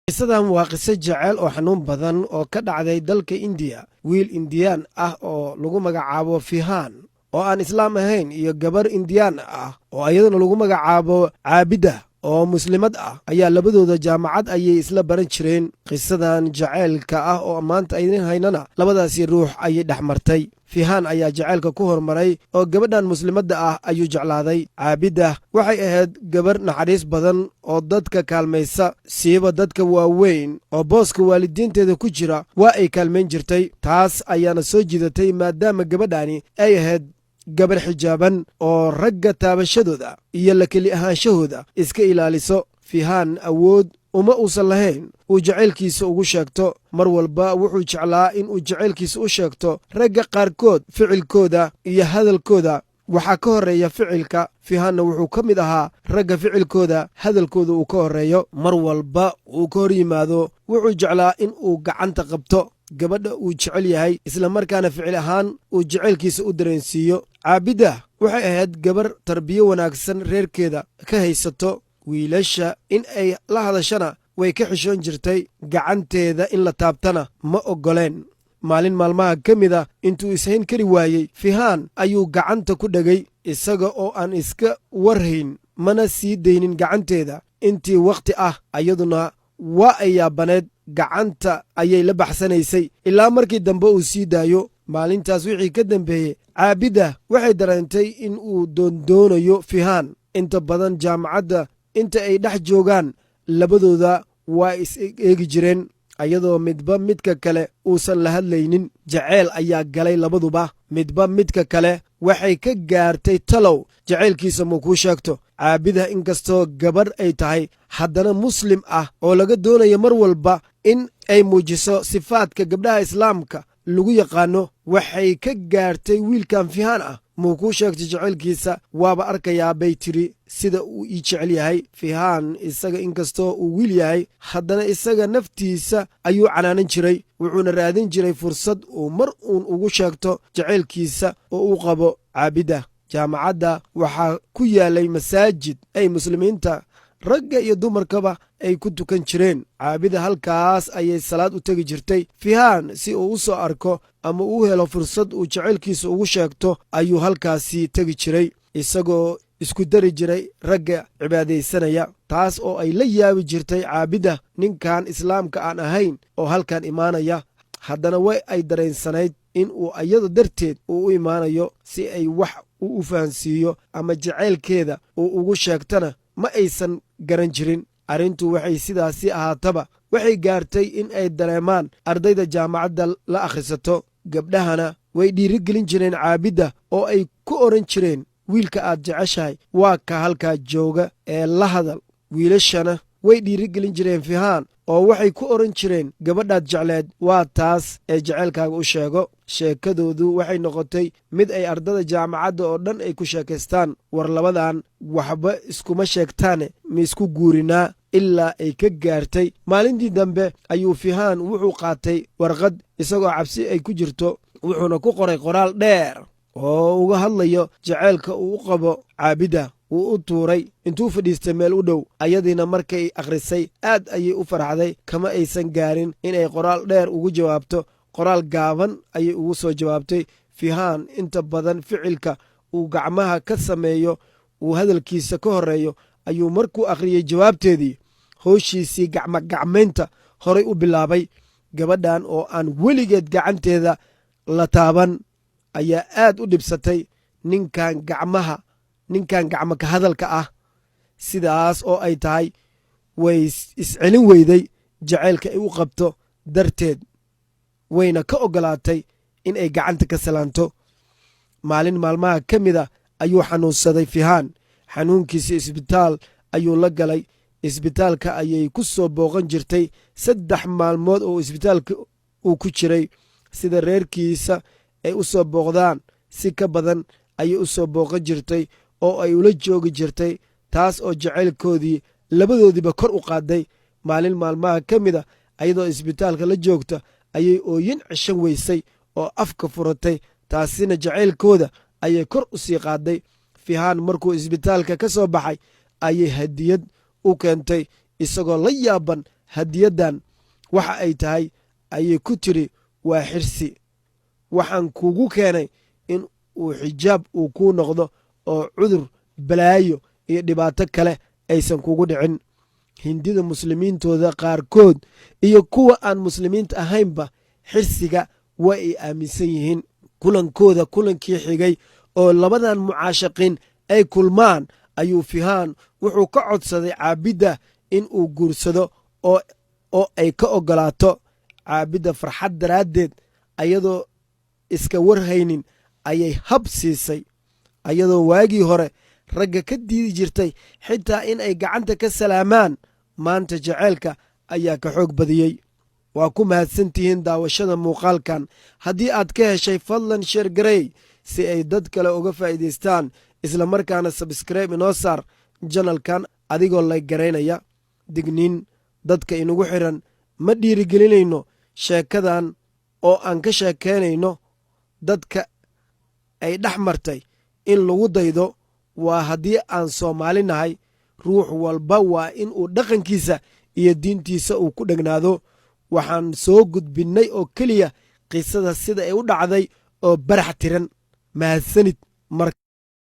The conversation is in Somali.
qisadan waa qiso jecel oo xanuun badan oo ka dhacday dalka indiya. wiil indiyaan ah oo lagu magacaabo fihaan oo aan islaam ahayn iyo gabar indiyaan ah oo iyaduna lagu magacaabo caabida oo muslimad ah ayaa labadooda jaamacad ayay isla baran jireen. qisadan jaceylka ah oo maanta aynan haynana labadaasi ruux ayay dhex martay. fihaan ayaa jaceylka ku hormaray oo gabadhan muslimadda ah ayuu jeclaaday. caabida waxay ahayd gabar naxariis badan oo dadka kaalmaysa, siiba dadka waaweyn oo booska waalidiinteeda ku jira waa ay kaalmayn jirtay. taas ayaana soo jiidatay maadaama gabadhani ay ahayd gabar xijaaban oo ragga taabashadooda iyo la keli ahaanshahooda iska ilaaliso. fihaan awood uma uusan lahayn uu jacaylkiisa ugu sheegto. mar walba wuxuu jeclaa in uu jacaylkiisa u sheegto ragga qaarkood. ficilkooda iyo hadalkooda waxaa ka horreeya ficilka. fihaanna wuxuu ka mid ahaa ragga ficilkooda hadalkooda uu ka horreeyo. mar walba uu ka hor yimaado wuxuu jeclaa in uu gacanta qabto gabadha uu jecel yahay, isla markaana ficil ahaan uu jacaylkiisa u dareensiiyo. caabida waxay ahayd gabar tarbiyo wanaagsan reerkeeda ka haysato. wiilasha in ay la hadashana way ka xishoon jirtay, gacanteeda in la taabtana ma oggoleen. maalin maalmaha ka mida intuu ishayn kari waayey, fihaan ayuu gacanta ku dhegay isaga oo aan iska warhayn, mana sii daynin gacanteeda intii wakhti ah. ayaduna waa ay yaabaneed, gacanta ayay la baxsanaysay ilaa markii dambe uu sii daayo. maalintaas wixii ka dambeeyey, caabida waxay dareentay in uu doondoonayo fihaan. inta badan jaamacadda inta ay dhex joogaan labadooda waa is eegi jireen, ayadoo midba midka kale uusan la hadlaynin. jaceyl ayaa galay labaduba. midba midka kale waxay ka gaartay talow jacaylkiisa muu kuu sheegto. caabida inkastoo gabarh ay tahay, haddana muslim ah oo laga doonayo mar walba in ay muujiso sifaadka gabdhaha islaamka lagu yaqaano, waxay ka gaartay wiilkan fihaan ah muu kuu sheegtay jacaylkiisa. waaba arkayaa bay tidhi sida uu ii jecel yahay. fihaan isaga inkastoo uu wiil yahay, haddana isaga naftiisa ayuu canaanan jiray, wuxuuna raadin jiray fursad uu mar uun ugu sheegto jacaylkiisa oo uu qabo caabida. jaamacadda waxaa ku yaalay masaajid ay muslimiinta ragga iyo dumarkaba ay ku tukan jireen. caabida halkaas ayay salaad u tegi jirtay. fihaan si uu u soo arko ama uu helo fursad uu jacaylkiisa ugu sheegto ayuu halkaasi tegi jiray, isagoo isku dari jiray ragga cibaadaysanaya. taas oo ay la yaabi jirtay caabida, ninkan islaamka aan ahayn oo halkan imaanaya. haddana way ay dareensanayd in uu iyada darteed uu u imaanayo si ay wax uu u fahansiiyo ama jacaylkeeda uu ugu sheegtana ma aysan garan jirin. arrintu waxay sidaasi ahaataba waxay gaartay in ay dareemaan ardayda jaamacadda la akhrisato. gabdhahana way dhiirigelin jireen caabidda oo ay ku odhan jireen, wiilka aad jeceshahay waa ka halkaa jooga ee la hadal. wiilashana way dhiirigelin jireen fihaan oo waxay ku odhan jireen, gabadhaad jecleed waa taas ee jacaylkaaga u sheego. sheekadoodu waxay noqotay mid ay ardada jaamacadda oo dhan ay ku sheekaystaan. war labadan waxba iskuma sheegtaane ma isku guurinaa? ilaa ay ka gaartay maalintii dambe ayuu fihaan wuxuu qaatay warqad isagoo cabsi ay ku jirto, wuxuuna ku qoray qoraal dheer oo uga hadlayo jacaylka uu u qabo caabida. wuu u tuuray intuu fadhiistay meel u dhow. ayadiina markay akhrisay aad ayay u farxday, kama aysan gaarin inay qoraal dheer ugu jawaabto. qoraal gaaban ayay ugu soo jawaabtay. fihaan inta badan ficilka uu gacmaha ka sameeyo uu hadalkiisa ka horreeyo ayuu markuu akhriyey jawaabteedii howshiisii gacmagacmaynta horay u bilaabay. gabadhan oo aan weligeed gacanteeda la taaban ayaa aad u dhibsatay ninkan gacmo ka hadalka ah. sidaas oo ay tahay way iscelin weyday jacaylka ay u qabto darteed, wayna ka oggolaatay in ay gacanta ka salaanto. maalin maalmaha ka mida ayuu xanuunsaday fihaan. xanuunkiisa isbitaal ayuu la galay. isbitaalka ayay ku soo booqan jirtay 3 maalmood oo isbitaalka uu ku jiray. sida reerkiisa ay u soo booqdaan si ka badan ayay u soo booqan jirtay oo ay ula joogi jirtay, taas oo jacaylkoodii labadoodiiba kor u qaaday. maalin maalmaha ka mida ayadoo isbitaalka la joogta ayay ooyin cishan weysay oo afka furatay, taasina jacaylkooda ayay kor u sii qaaday. fihaan markuu isbitaalka ka soo baxay ayay hadiyad u keentay isagoo la yaaban hadiyaddan waxa ay tahay ayay ku tiri waa xirsi. waxaan kugu keenay in uu xijaab uu kuu noqdo oo cudur, balaayo iyo dhibaato kale aysan kugu dhicin. hindida muslimiintooda qaarkood iyo kuwa aan muslimiinta ahaynba xirsiga waa ay aaminsan yihiin. kulankooda kulankii xigay oo labadan mucaashaqiin ay kulmaan ayuu fihaan wuxuu ka codsaday caabidda in uu guursado oo ay ka oggolaato. caabidda farxad daraaddeed ayadoo iska warhaynin ayay hab siisay, ayadoo waagii hore ragga ka diidi jirtay xitaa in ay gacanta ka salaamaan. maanta jaceylka ayaa ka xoog badiyey. waa ku mahadsantihiin daawashada muuqaalkan. haddii aad ka heshay fadlan sheer garey si ay dad kale uga faa'iidaystaan, isla markaana sabskraibe inoo saar janalkan adigoo layg garaynaya. digniin: dadka inagu xidhan ma dhiirigelinayno sheekadan oo aan ka sheekaynayno dadka ay dhex martay in lagu daydo. waa haddii aan Soomaali nahay, ruux walba waa in uu dhaqankiisa iyo diintiisa uu ku dhegnaado. waxaan soo gudbinnay oo keliya qisada sida ay u dhacday oo barax tiran. mahadsanid mar